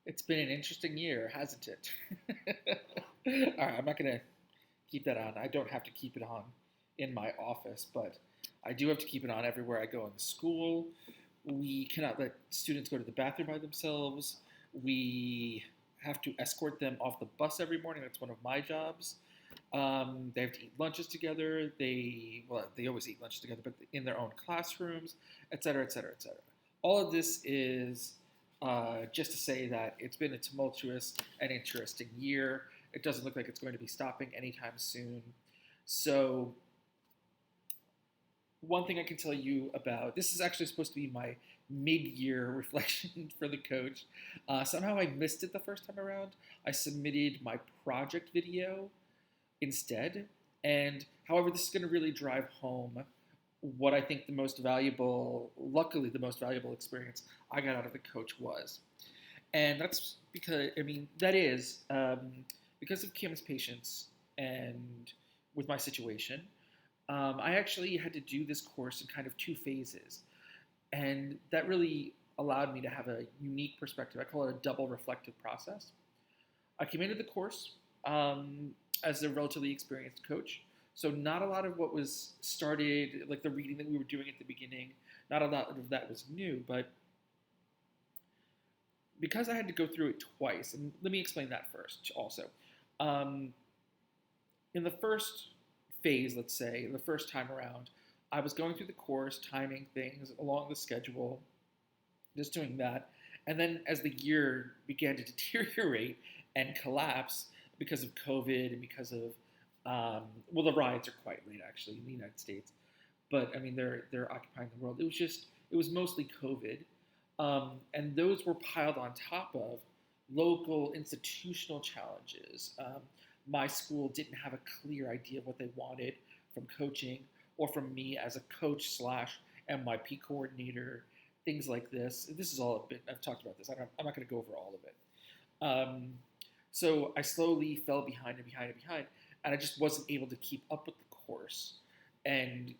It's been an interesting year, hasn't it? All right, I'm not going to keep that on. I don't have to keep it on in my office, but I do have to keep it on everywhere I go in the school. We cannot let students go to the bathroom by themselves. We have to escort them off the bus every morning. That's one of my jobs. They have to eat lunches together. They always eat lunches together, but in their own classrooms, et cetera, et cetera, et cetera. All of this is just to say that it's been a tumultuous and interesting year. It doesn't look like it's going to be stopping anytime soon. So, one thing I can tell you about this is actually supposed to be my mid-year reflection for the coach. Somehow I missed it the first time around. I submitted my project video instead. And however, this is going to really drive home what I think the most valuable, luckily, the most valuable experience I got out of the coach was. And that's because, that is because of Kim's patience and with my situation. I actually had to do this course in kind of two phases. And that really allowed me to have a unique perspective. I call it a double reflective process. I came into the course as a relatively experienced coach. So not a lot of what was started, like the reading that we were doing at the beginning, not a lot of that was new. But because I had to go through it twice, and let me explain that first also. Um, in the first phase, let's say, the first time around, I was going through the course, timing things along the schedule, just doing that. And then as the year began to deteriorate and collapse because of COVID and because of, the riots are quite late actually in the United States, but I mean they're occupying the world. It was mostly COVID, and those were piled on top of local institutional challenges. My school didn't have a clear idea of what they wanted from coaching or from me as a coach slash MYP coordinator, things like this. This is all a bit, I've talked about this. I'm not going to go over all of it. Um, so I slowly fell behind and behind and behind, and I just wasn't able to keep up with the course and,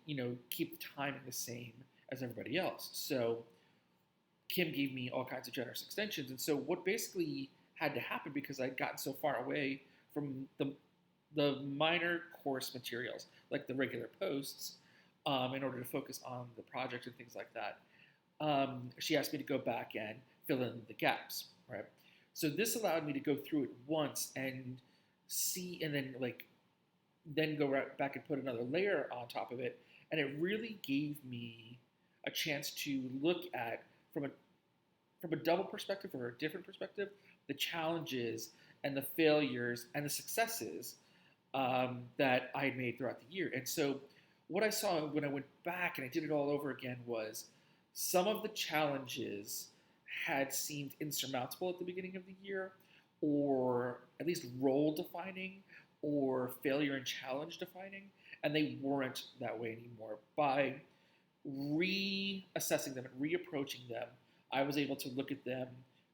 keep the timing the same as everybody else. So Kim gave me all kinds of generous extensions. And so what basically had to happen, because I'd gotten so far away from the minor course materials, like the regular posts, in order to focus on the project and things like that, she asked me to go back and fill in the gaps, right? So this allowed me to go through it once and see, and then go right back and put another layer on top of it, and it really gave me a chance to look at from a double perspective or a different perspective the challenges and the failures and the successes that I had made throughout the year. And so what I saw when I went back and I did it all over again was some of the challenges had seemed insurmountable at the beginning of the year, or at least role defining or failure and challenge defining, and they weren't that way anymore. By reassessing them and reapproaching them, I was able to look at them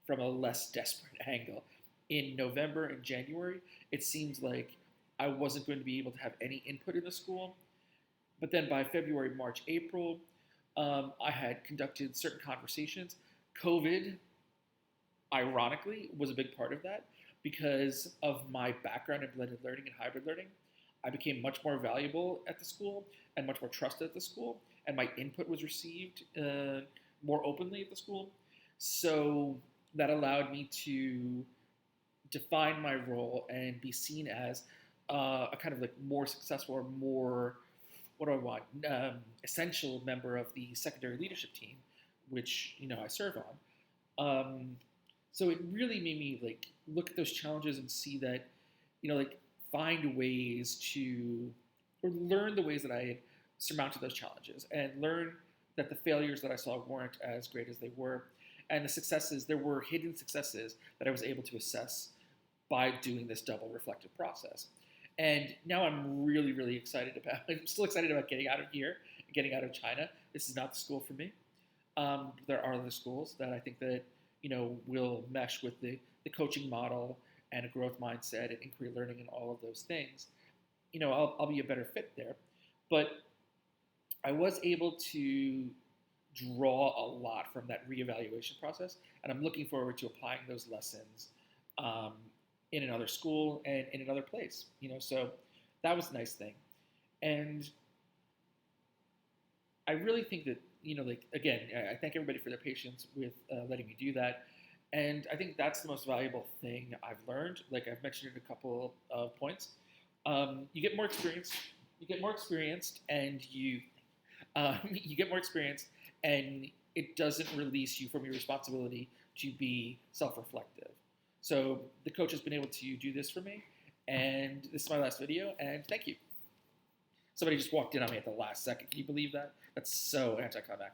from a less desperate angle. In November and January, it seemed like I wasn't going to be able to have any input in the school. But then by February, March, April, I had conducted certain conversations. COVID, ironically, was a big part of that because of my background in blended learning and hybrid learning. I became much more valuable at the school and much more trusted at the school, and my input was received more openly at the school. So that allowed me to define my role and be seen as a kind of like more successful or more, what do I want, essential member of the secondary leadership team, which I serve on. So it really made me look at those challenges and see that, find ways to, or learn the ways that I had surmounted those challenges, and learn that the failures that I saw weren't as great as they were, and the successes, there were hidden successes that I was able to assess by doing this double reflective process. And now I'm really, really excited about, I'm still excited about getting out of here, getting out of China. This is not the school for me. There are other schools that I think that, will mesh with the coaching model and a growth mindset and inquiry learning and all of those things. I'll be a better fit there. But I was able to draw a lot from that reevaluation process, and I'm looking forward to applying those lessons um, in another school and in another place. So that was a nice thing, and I really think that like again, I thank everybody for their patience with letting me do that, and I think that's the most valuable thing I've learned. Like I've mentioned in a couple of points, you get more experience. You get more experienced, and you get more experience, and it doesn't release you from your responsibility to be self-reflective. So the coach has been able to do this for me, and this is my last video, and thank you. Somebody just walked in on me at the last second. Can you believe that? That's so anticlimactic.